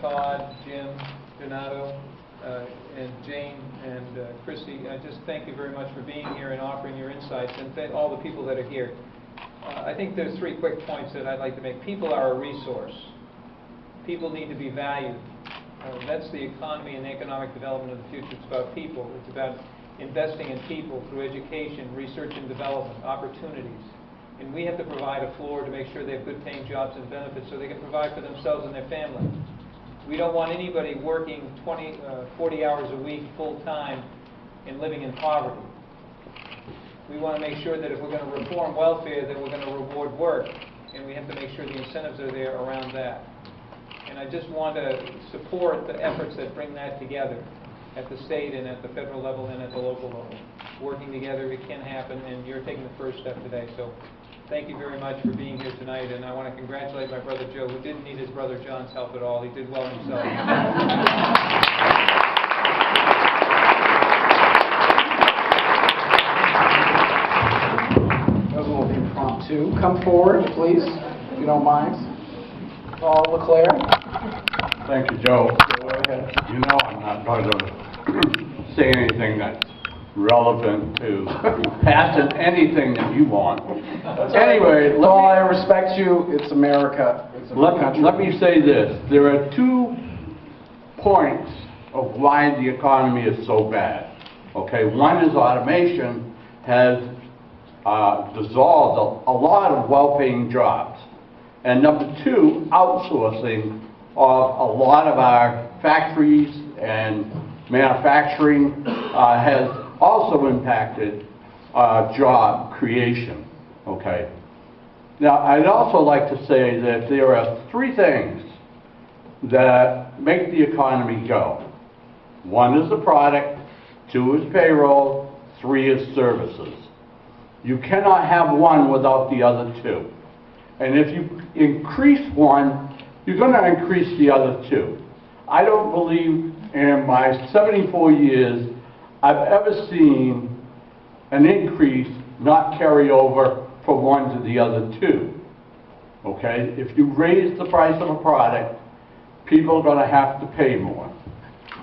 Todd, Jim, Donato, and Jane, and Christy. I just thank you very much for being here and offering your insights, and thank all the people that are here. I think there's 3 quick points that I'd like to make. People are a resource. People need to be valued. That's the economy and economic development of the future. It's about people. It's about investing in people through education, research and development, opportunities. And we have to provide a floor to make sure they have good paying jobs and benefits so they can provide for themselves and their family. We don't want anybody working 40 hours a week full time and living in poverty. We want to make sure that if we're going to reform welfare, that we're going to reward work, and we have to make sure the incentives are there around that. And I just want to support the efforts that bring that together at the state and at the federal level and at the local level. Working together, it can happen, and you're taking the first step today. So thank you very much for being here tonight, and I want to congratulate my brother Joe, who didn't need his brother John's help at all. He did well himself. That was a little impromptu. Come forward, please, if you don't mind. Paul LeClaire. Thank you, Joe. Go ahead. You know I'm not going to say anything that's relevant to passing anything that you want. Anyway, Paul, I respect you. It's America. It's a country. let me say this. There are 2 points of why the economy is so bad. Okay, one is automation has dissolved a lot of well-paying jobs. And number 2, outsourcing of a lot of our factories and manufacturing has also impacted job creation. Okay. Now, I'd also like to say that there are 3 things that make the economy go. 1 is the product, 2 is payroll, 3 is services. You cannot have one without the other 2. And if you increase one, you're going to increase the other 2. I don't believe in my 74 years I've ever seen an increase not carry over from one to the other 2. Okay? If you raise the price of a product, people are going to have to pay more.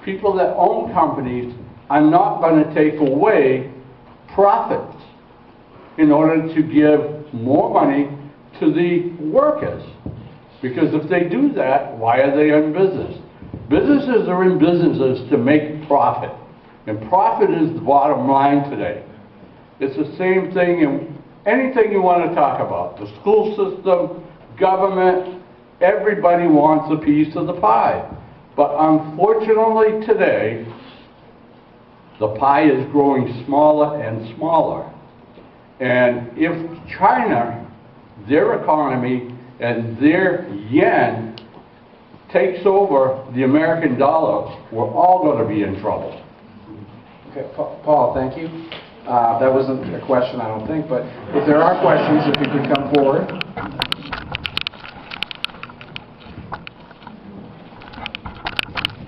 People that own companies are not going to take away profits in order to give more money to the workers. Because if they do that, why are they in business? Businesses are in businesses to make profit. And profit is the bottom line today. It's the same thing in anything you want to talk about. The school system, government, everybody wants a piece of the pie. But unfortunately today, the pie is growing smaller and smaller. And if China, their economy and their yen takes over the American dollar, we're all going to be in trouble. Okay, Paul, thank you. That wasn't a question, I don't think, but if there are questions, if you could come forward.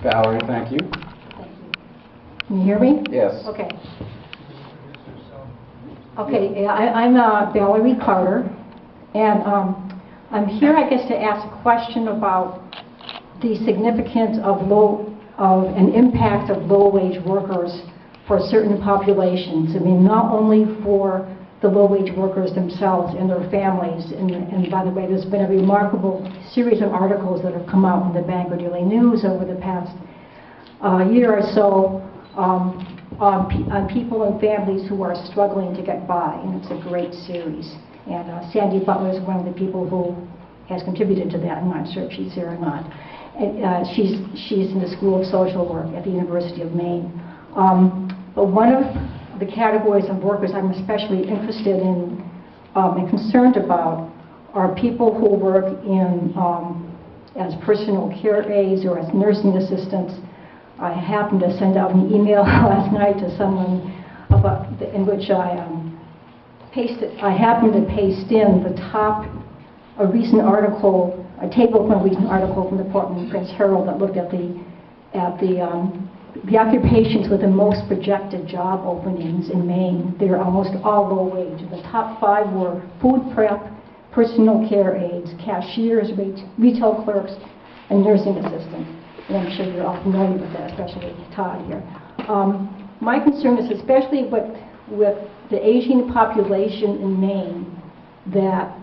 Valerie, thank you. Can you hear me? Yes. Okay. Okay, I'm Valerie Carter, and I'm here, I guess, to ask a question about the significance of an impact of low-wage workers for certain populations. I mean, not only for the low-wage workers themselves and their families, and by the way, there's been a remarkable series of articles that have come out in the Bangor Daily News over the past year or so on people and families who are struggling to get by, and it's a great series. And Sandy Butler is one of the people who has contributed to that. I'm not sure if she's here or not. And, she's in the School of Social Work at the University of Maine. But one of the categories of workers I'm especially interested in and concerned about are people who work in as personal care aides or as nursing assistants. I happened to send out an email last night to someone about in which I happened to paste in the top, a recent article, a table from a recent article from the Portland and Prince Herald that looked at the occupations with the most projected job openings in Maine. They're almost all low wage. The top 5 were food prep, personal care aides, cashiers, retail clerks, and nursing assistants. and I'm sure you're all familiar with that, especially Todd here. My concern is especially with the aging population in Maine, that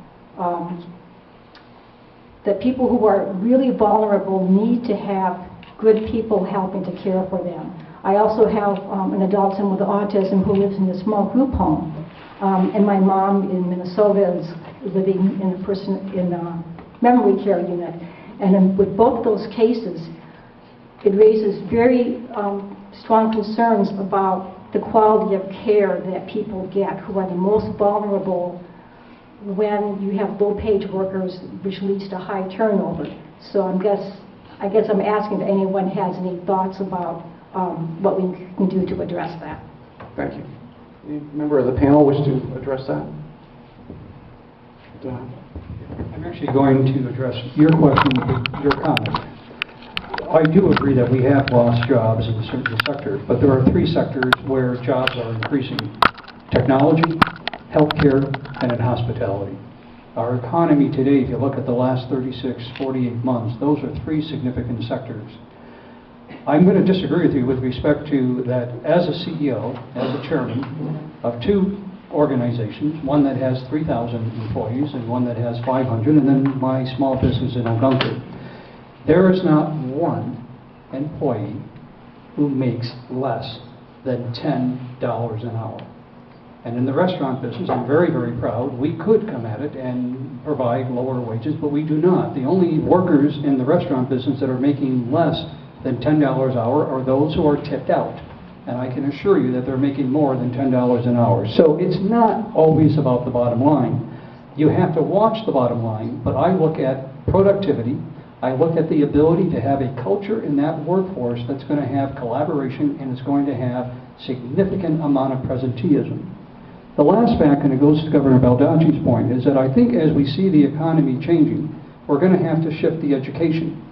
that people who are really vulnerable need to have good people helping to care for them. I also have an adult son with autism who lives in a small group home, and my mom in Minnesota is living in a memory care unit. And with both those cases, it raises very strong concerns about the quality of care that people get who are the most vulnerable when you have low-page workers, which leads to high turnover. So I guess I'm asking if anyone has any thoughts about what we can do to address that. Thank you. Any member of the panel wish to address that? I'm actually going to address your question with your comment. I do agree that we have lost jobs in certain sectors, but there are three sectors where jobs are increasing: technology, healthcare, and in hospitality. Our economy today, if you look at the last 36, 48 months, those are three significant sectors. I'm going to disagree with you with respect to that as a CEO, as a chairman of two organizations, one that has 3,000 employees and one that has 500, and then my small business in Algonquin. There is not one employee who makes less than $10 an hour. And in the restaurant business, I'm very, very proud. We could come at it and provide lower wages, but we do not. The only workers in the restaurant business that are making less than $10 an hour are those who are tipped out. And I can assure you that they're making more than $10 an hour. So it's not always about the bottom line. You have to watch the bottom line, but I look at productivity. I look at the ability to have a culture in that workforce that's going to have collaboration and it's going to have significant amount of presenteeism. The last fact, and it goes to Governor Baldacci's point, is that I think as we see the economy changing, we're going to have to shift the education.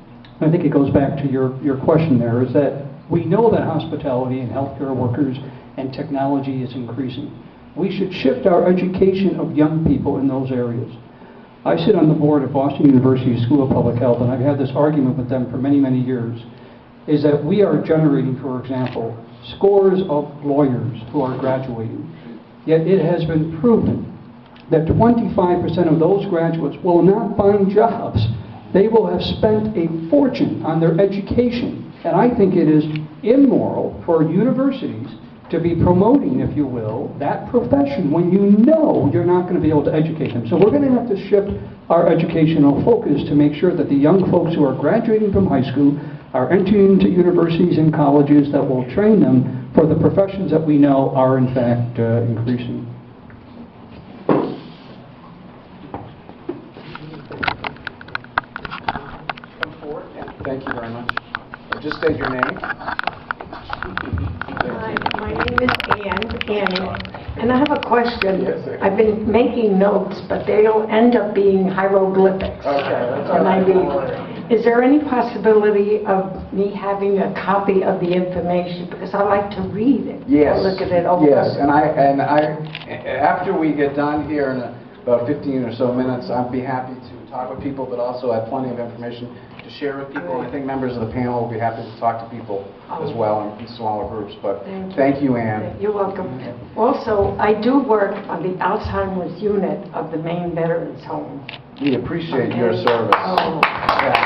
I think it goes back to your question there, is that we know that hospitality and healthcare workers and technology is increasing. We should shift our education of young people in those areas. I sit on the board of Boston University School of Public Health, and I've had this argument with them for many, many years, is that we are generating, for example, scores of lawyers who are graduating. Yet it has been proven that 25% of those graduates will not find jobs. They will have spent a fortune on their education. And I think it is immoral for universities to be promoting, if you will, that profession when you know you're not going to be able to educate them. So we're going to have to shift our educational focus to make sure that the young folks who are graduating from high school are entering into universities and colleges that will train them for the professions that we know are in fact increasing. Come forward. Thank you very much. Just state your name. Hi, my name is Ann, and I have a question. Yes, sir. I've been making notes, but they'll end up being hieroglyphics. Okay, that's all when I right. read. Is there any possibility of me having a copy of the information? Because I like to read it. Yes. Or look at it over. Yes, and I, after we get done here in about 15 or so minutes, I'd be happy to talk with people, but also I have plenty of information to share with people. I think members of the panel will be happy to talk to people as well in smaller groups. But thank you, Ann. You're welcome. Also, I do work on the Alzheimer's unit of the Maine Veterans Home. We appreciate your service. Oh. Yeah.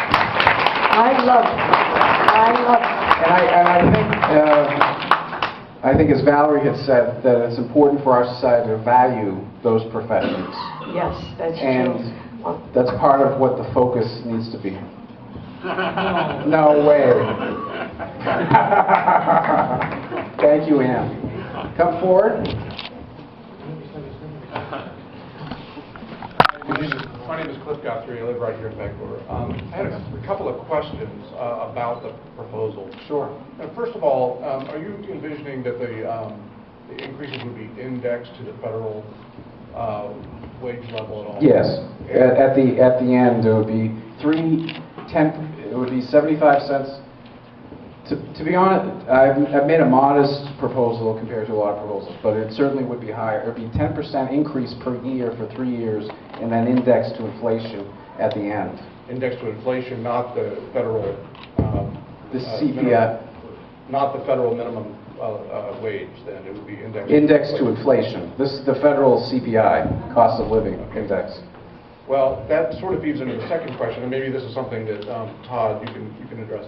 I love it. I love it. And I think as Valerie had said, that it's important for our society to value those professions. Yes, that's true. And that's part of what the focus needs to be. No way. Thank you, Ann. Come forward. My name is Cliff Guthrie. I live right here in Bangor. I had a couple of questions about the proposal. Sure. First of all, are you envisioning that the increases would be indexed to the federal wage level at all? Yes. At the end, it would be it would be 75 cents. To be honest, I've made a modest proposal compared to a lot of proposals, but it certainly would be higher. It would be 10% increase per year for 3 years, and then indexed to inflation at the end. Indexed to inflation, not the federal The CPI. Not the federal minimum wage, then, it would be indexed. Indexed to inflation. This is the federal CPI, cost of living index. Well, that sort of feeds into the second question, and maybe this is something that, Todd, you can address.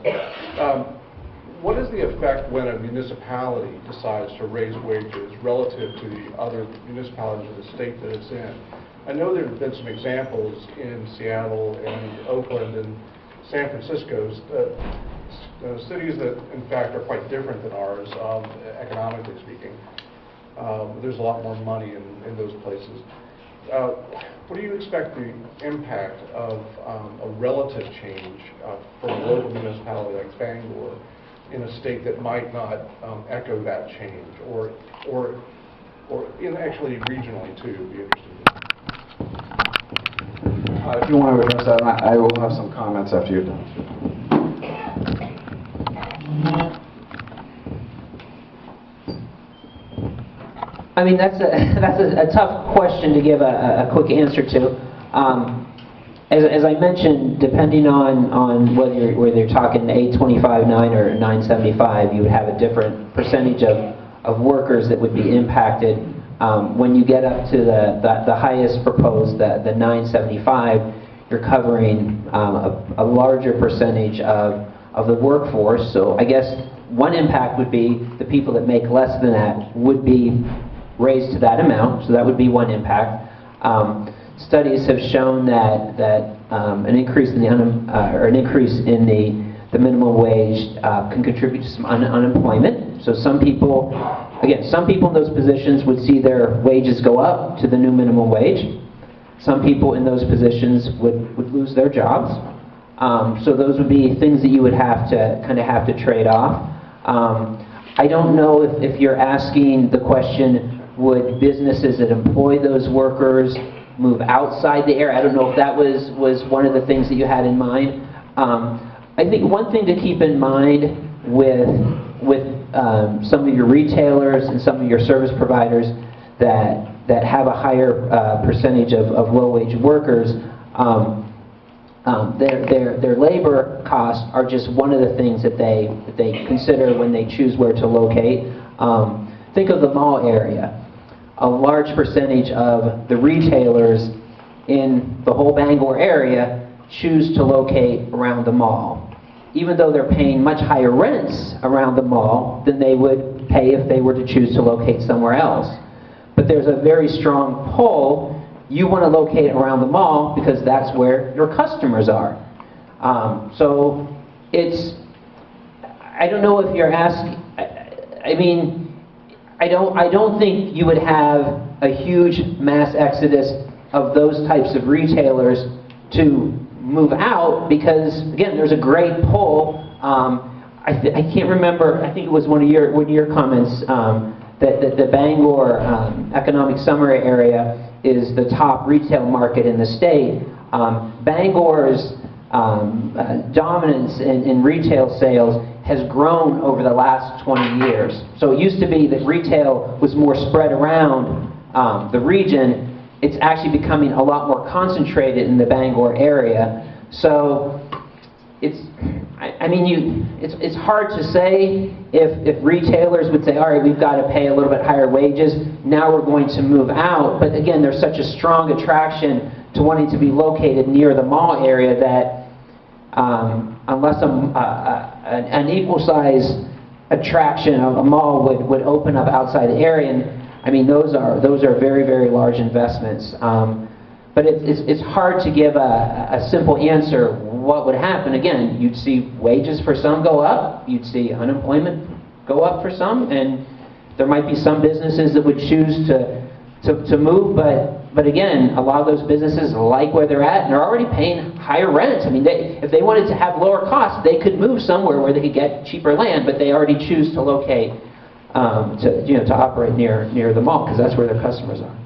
What is the effect when a municipality decides to raise wages relative to the other municipalities of the state that it's in? I know there have been some examples in Seattle and Oakland and San Francisco, cities that, in fact, are quite different than ours, economically speaking. There's a lot more money in those places. What do you expect the impact of a relative change for a local municipality like Bangor in a state that might not echo that change, or actually regionally too? Be interested. If you want to address that, I will have some comments after you're done. I mean, that's a tough question to give a quick answer to. As I mentioned, depending on whether you're talking 825.9 or 975, you would have a different percentage of workers that would be impacted. When you get up to the highest proposed, the 975, you're covering a larger percentage of the workforce. So I guess one impact would be the people that make less than that would be raised to that amount. So that would be one impact. Studies have shown that an increase in the minimum wage can contribute to some unemployment. So some people in those positions would see their wages go up to the new minimum wage. Some people in those positions would lose their jobs. So those would be things that you would have to trade off. I don't know if you're asking the question, would businesses that employ those workers move outside the area? I don't know if that was one of the things that you had in mind. I think one thing to keep in mind with some of your retailers and some of your service providers that have a higher percentage of low-wage workers, their labor costs are just one of the things that they consider when they choose where to locate. Think of the mall area. A large percentage of the retailers in the whole Bangor area choose to locate around the mall, even though they're paying much higher rents around the mall than they would pay if they were to choose to locate somewhere else. But there's a very strong pull. You want to locate around the mall because that's where your customers are. So I don't know if you're asking, I don't think you would have a huge mass exodus of those types of retailers to move out because, again, there's a great pull. I can't remember, I think it was one of your comments that the Bangor economic summary area is the top retail market in the state. Bangor's dominance in retail sales has grown over the last 20 years. So it used to be that retail was more spread around the region. It's actually becoming a lot more concentrated in the Bangor area. So it's hard to say if retailers would say, all right, we've got to pay a little bit higher wages, now we're going to move out. But again, there's such a strong attraction to wanting to be located near the mall area that unless an equal size attraction of a mall would open up outside the area, and those are very, very large investments. But it's hard to give a simple answer what would happen. Again, you'd see wages for some go up, you'd see unemployment go up for some, and there might be some businesses that would choose to move, but again, a lot of those businesses like where they're at and they're already paying higher rents. If they wanted to have lower costs, they could move somewhere where they could get cheaper land, but they already choose to locate to operate near the mall because that's where their customers are.